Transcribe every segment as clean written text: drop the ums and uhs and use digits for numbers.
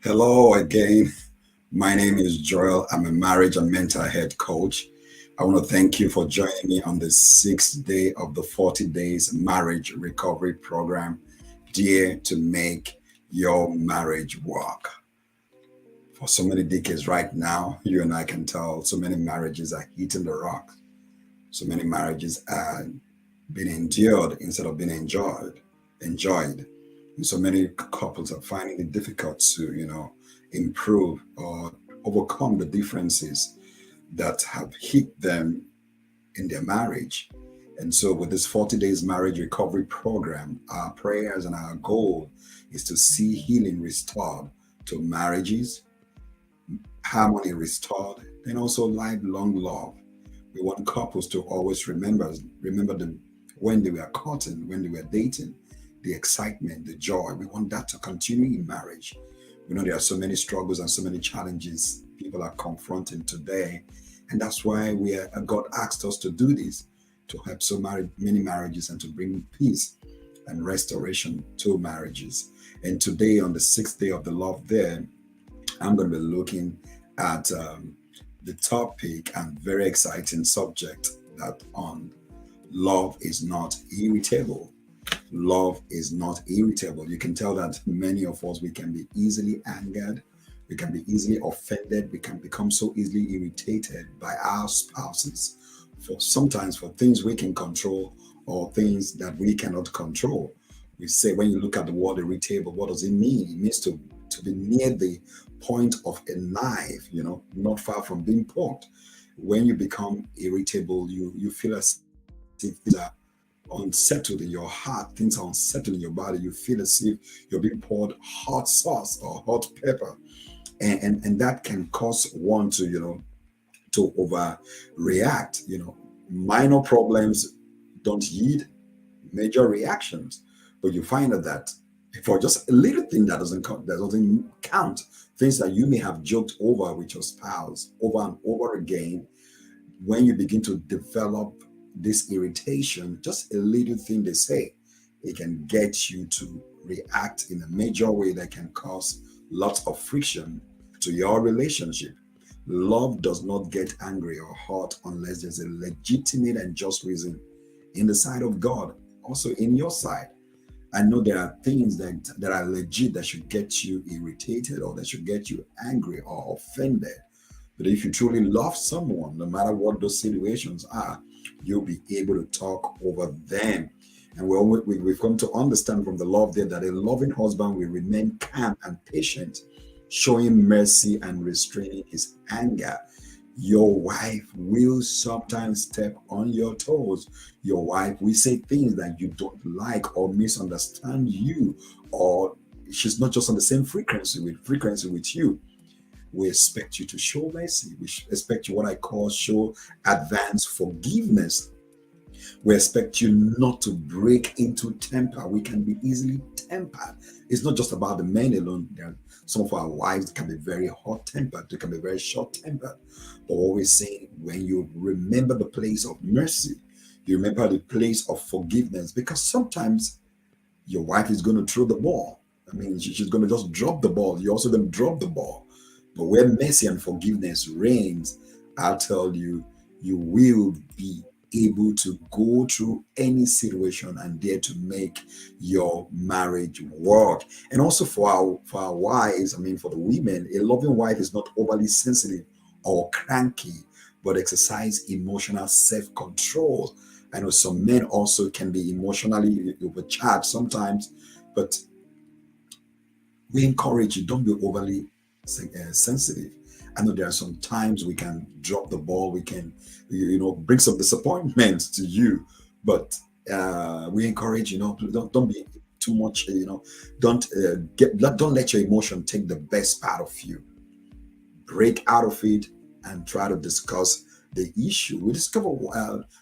Hello again. My name is Joel. I'm a marriage and mental health coach. I want to thank you for joining me on the sixth day of the 40 days marriage recovery program, Dare to Make Your Marriage Work. For so many decades right now, you and I can tell so many marriages are hitting the rock. So many marriages are being endured instead of being enjoyed. And so many couples are finding it difficult to, improve or overcome the differences that have hit them in their marriage. And so, with this 40 days marriage recovery program, our prayers and our goal is to see healing restored to marriages, harmony restored, and also lifelong love. We want couples to always remember them when they were courting, when they were dating, the excitement, the joy. We want that to continue in marriage. We know there are so many struggles and so many challenges people are confronting today, and that's why God asked us to do this to help many marriages and to bring peace and restoration to marriages. And today, on the sixth day of the love there, I'm going to be looking at the topic and very exciting subject that on love is not irritable. Love is not irritable. You can tell that many of us, we can be easily angered, we can be easily offended, we can become so easily irritated by our spouses for sometimes for things we can control or things that we cannot control. We say when you look at the word irritable, what does it mean? It means to be near the point of a knife, not far from being poked. When you become irritable, you feel as if things are unsettled in your heart, things are unsettled in your body. You feel as if you're being poured hot sauce or hot pepper. And that can cause one to overreact. Minor problems don't yield major reactions, but you find out that for just a little thing that doesn't count, things that you may have joked over with your spouse over and over again, when you begin to develop this irritation, just a little thing they say, it can get you to react in a major way that can cause lots of friction to your relationship. Love does not get angry or hot unless there's a legitimate and just reason in the sight of God, also in your side. I know there are things that are legit that should get you irritated or that should get you angry or offended. But if you truly love someone, no matter what those situations are, you'll be able to talk over them. And we've come to understand from the love there that a loving husband will remain calm and patient, showing mercy and restraining his anger. Your wife will sometimes step on your toes. Your wife will say things that you don't like or misunderstand you, or she's not just on the same frequency with you. We expect you to show mercy. We expect you what I call show advanced forgiveness. We expect you not to break into temper. We can be easily tempered. It's not just about the men alone. Some of our wives can be very hot tempered, they can be very short tempered. But what we're saying, when you remember the place of mercy, you remember the place of forgiveness, because sometimes your wife is going to throw the ball. I mean, she's going to just drop the ball. You also going to drop the ball. But where mercy and forgiveness reigns, I'll tell you, you will be able to go through any situation and dare to make your marriage work. And also for our wives, I mean for the women, a loving wife is not overly sensitive or cranky, but exercise emotional self-control. I know some men also can be emotionally overcharged sometimes, but we encourage you, don't be overly sensitive. I know there are some times we can drop the ball, we can, bring some disappointment to you, but we encourage, don't be too much, don't let your emotion take the best part of you. Break out of it and try to discuss the issue. We discover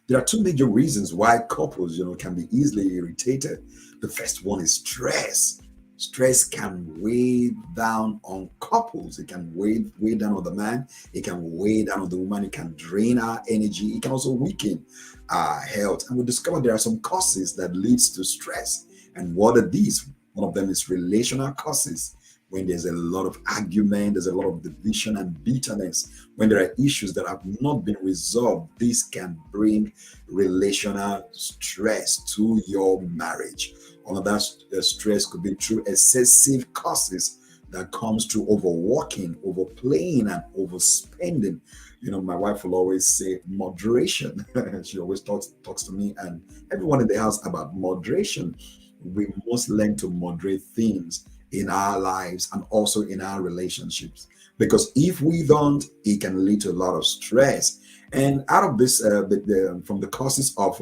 there are two major reasons why couples, can be easily irritated. The first one is stress. Stress can weigh down on couples. It can weigh down on the man. It can weigh down on the woman. It can drain our energy. It can also weaken our health. And we discover there are some causes that leads to stress. And what are these? One of them is relational causes. when there's a lot of argument, there's a lot of division and bitterness, when there are issues that have not been resolved, this can bring relational stress to your marriage. Another stress could be through excessive causes that comes through overworking, overplaying, and overspending. My wife will always say moderation. She always talks to me and everyone in the house about moderation. We must learn to moderate things in our lives and also in our relationships, because if we don't, it can lead to a lot of stress. And out of this, from the causes of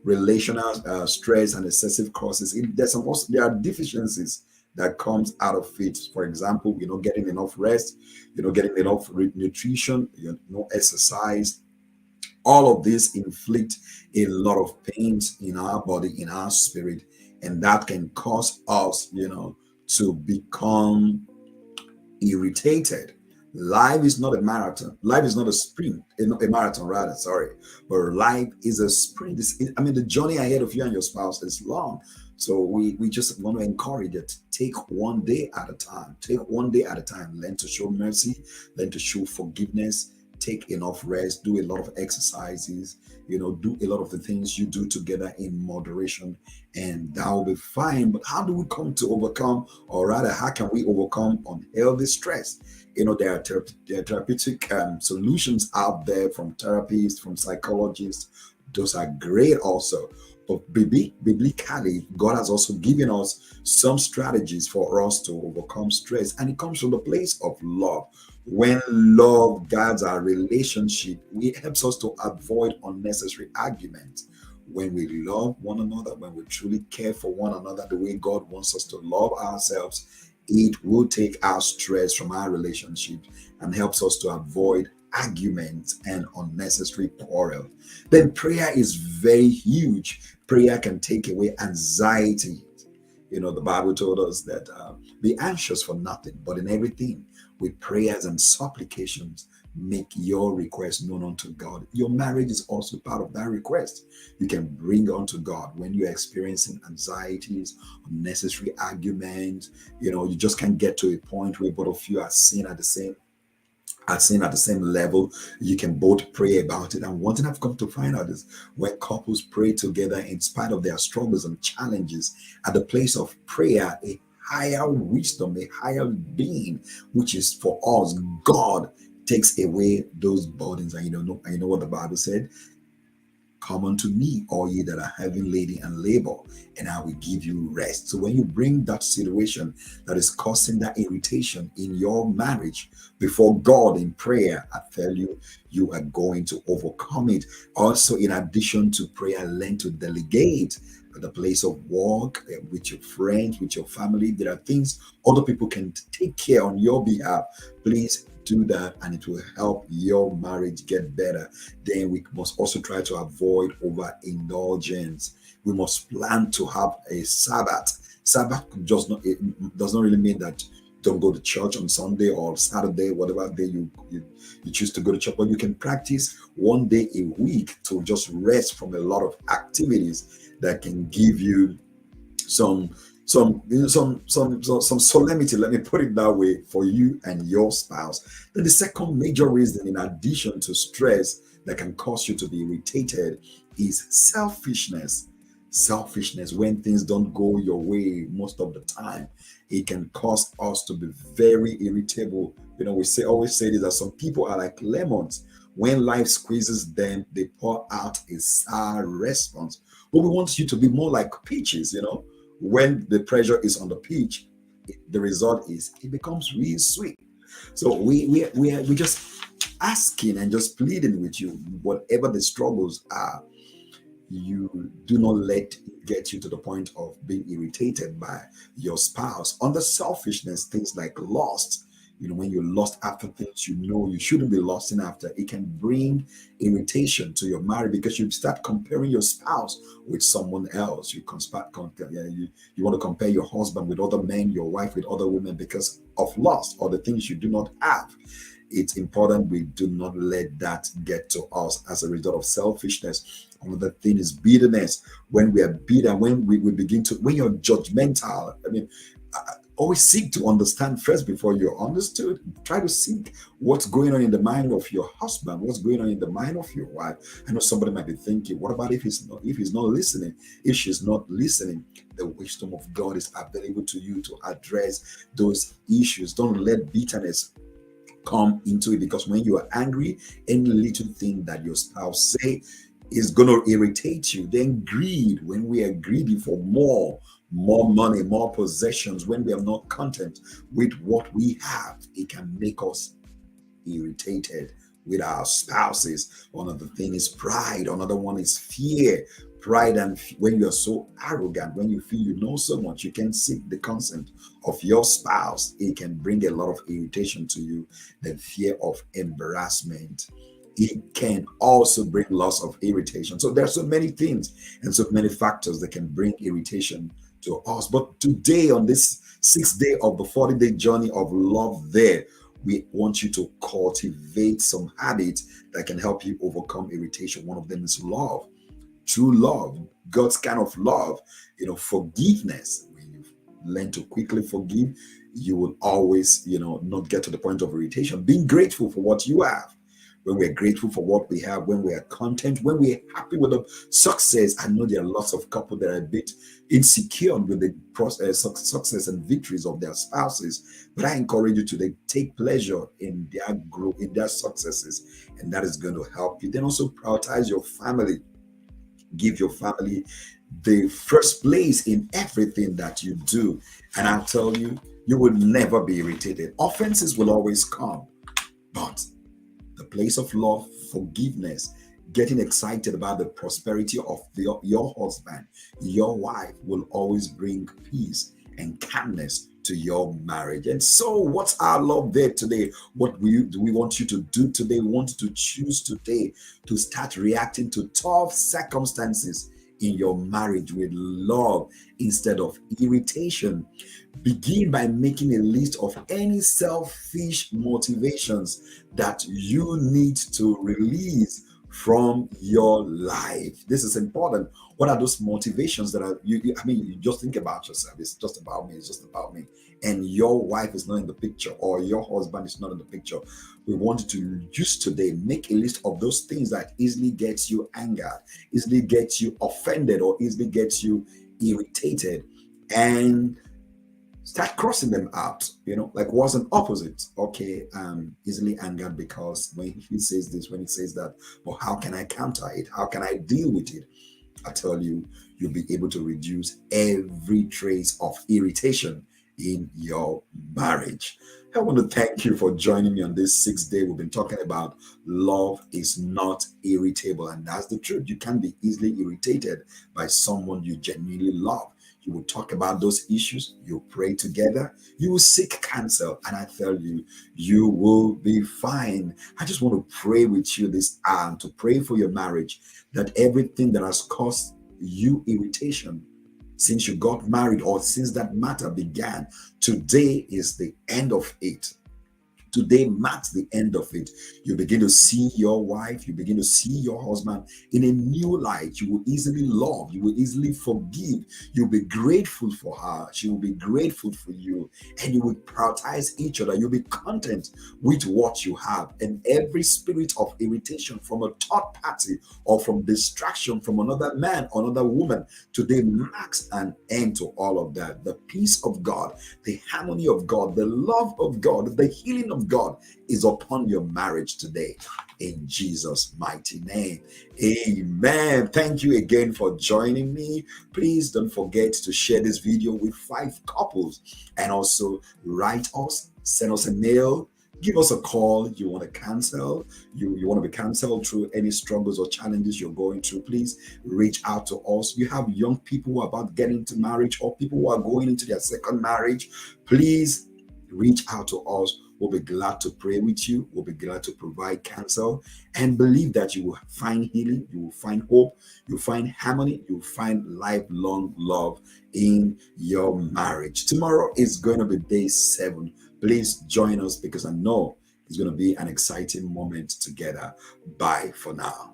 relational stress and excessive causes, there are deficiencies that comes out of it. For example, getting enough rest, getting enough nutrition, exercise. All of this inflict a lot of pains in our body, in our spirit, and that can cause us, to become irritated. Life is not a marathon. Life is not a sprint, a marathon rather, sorry. But life is a sprint. The journey ahead of you and your spouse is long. So we just want to encourage it. Take one day at a time. Take one day at a time. Learn to show mercy. Learn to show forgiveness. Take enough rest. Do a lot of exercises. Do a lot of the things you do together in moderation, and that will be fine. But how do we come to overcome, or rather, how can we overcome unhealthy stress? There are therapeutic solutions out there from therapists, from psychologists. Those are great also. But biblically, God has also given us some strategies for us to overcome stress, and it comes from the place of love. When love guides our relationship, it helps us to avoid unnecessary arguments. When we love one another, when we truly care for one another the way God wants us to love ourselves, it will take our stress from our relationship and helps us to avoid arguments and unnecessary quarrel. Then prayer is very huge. Prayer can take away anxiety. The Bible told us that be anxious for nothing, but in everything, with prayers and supplications, make your request known unto God. Your marriage is also part of that request. You can bring unto God when you're experiencing anxieties, unnecessary arguments. You just can't get to a point where both of you are seeing at the same level. You can both pray about it. And one thing I've come to find out is when couples pray together in spite of their struggles and challenges, at the place of prayer, a higher wisdom, a higher being, which is for us, God, takes away those burdens. And you know what the Bible said? Come unto me, all ye that are heavy laden and labor, and I will give you rest. So when you bring that situation that is causing that irritation in your marriage before God in prayer, I tell you, you are going to overcome it. Also, in addition to prayer, learn to delegate at the place of work, with your friends, with your family. There are things other people can take care on your behalf. Please do that, and it will help your marriage get better. Then we must also try to avoid overindulgence. We must plan to have a Sabbath. Sabbath just not it does not really mean that don't go to church on Sunday or Saturday, whatever day you choose to go to church, but you can practice one day a week to just rest from a lot of activities that can give you some solemnity, let me put it that way, for you and your spouse. Then the second major reason, in addition to stress, that can cause you to be irritated is selfishness. Selfishness, when things don't go your way most of the time, it can cause us to be very irritable. We always say this, that some people are like lemons. When life squeezes them, they pour out a sour response. But we want you to be more like peaches. When the pressure is on the peach, the result is it becomes really sweet. So we just asking and just pleading with you, whatever the struggles are, you do not let it get you to the point of being irritated by your spouse. Under selfishness, things like lust, when you're lost after things you shouldn't be lusting after, it can bring irritation to your marriage, because you start comparing your spouse with someone else. You want to compare your husband with other men, your wife with other women, because of lust or the things you do not have. It's important we do not let that get to us as a result of selfishness. Another thing is bitterness. When we are bitter, when we begin to, when you're judgmental, Always seek to understand first before you're understood. Try to seek what's going on in the mind of your husband, what's going on in the mind of your wife. I know somebody might be thinking, what about if he's not listening, if she's not listening? The wisdom of God is available to you to address those issues. Don't let bitterness come into it, because when you are angry, any little thing that your spouse say is going to irritate you. Then greed, when we are greedy for more money, more possessions, when we are not content with what we have, it can make us irritated with our spouses. One of the things is pride. Another one is fear. Pride and when you are so arrogant, when you feel you know so much, you can seek the consent of your spouse, it can bring a lot of irritation to you. Then fear of embarrassment, it can also bring loss of irritation. So there are so many things and so many factors that can bring irritation to us. But today, on this 6th day of the 40-day journey of love, there, we want you to cultivate some habits that can help you overcome irritation. One of them is love, true love, God's kind of love, forgiveness. When you learn to quickly forgive, you will always, not get to the point of irritation. Being grateful for what you have. When we're grateful for what we have, when we are content, when we're happy with the success. I know there are lots of couples that are a bit insecure with the process, success and victories of their spouses. But I encourage you to take pleasure in their growth, in their successes, and that is going to help you. Then also prioritize your family. Give your family the first place in everything that you do. And I'll tell you, you will never be irritated. Offenses will always come, but the place of love, forgiveness, getting excited about the prosperity of your husband, your wife will always bring peace and calmness to your marriage. And so, what's our love there today? What do we want you to do today? We want you to choose today to start reacting to tough circumstances in your marriage with love instead of irritation. Begin by making a list of any selfish motivations that you need to release from your life. This is important. What are those motivations that are you just think about yourself. It's just about me. It's just about me. And your wife is not in the picture, or your husband is not in the picture. We want you to use today, make a list of those things that easily gets you angered, easily gets you offended, or easily gets you irritated, and start crossing them out. Like what's an opposite? Okay, easily angered because when he says this, when he says that, but how can I counter it? How can I deal with it? I tell you, you'll be able to reduce every trace of irritation in your marriage. I want to thank you for joining me on this 6th day. We've been talking about love is not irritable, and that's the truth. You can be easily irritated by someone you genuinely love. You will talk about those issues. You pray together. You will seek counsel. And I tell you, you will be fine. I just want to pray with you this hour, to pray for your marriage, that everything that has caused you irritation since you got married or since that matter began, today is the end of it. Today marks the end of it. You begin to see your wife, you begin to see your husband in a new light. You will easily love, you will easily forgive, you'll be grateful for her, she will be grateful for you, and you will prioritize each other. You'll be content with what you have, and every spirit of irritation from a third party or from distraction from another man or another woman, today marks an end to all of that. The peace of God, the harmony of God, the love of God, the healing of God is upon your marriage today, in Jesus' mighty name. Amen. Thank you again for joining me. Please don't forget to share this video with 5 couples, and also write us, send us a mail, give us a call. You want to cancel, you want to be canceled through any struggles or challenges you're going through, please reach out to us. You have young people who are about getting into marriage, or people who are going into their second marriage, please reach out to us. We'll be glad to pray with you. We'll be glad to provide counsel, and believe that you will find healing, you will find hope, you'll find harmony, you'll find lifelong love in your marriage. Tomorrow is going to be day 7. Please join us, because I know it's going to be an exciting moment together. Bye for now.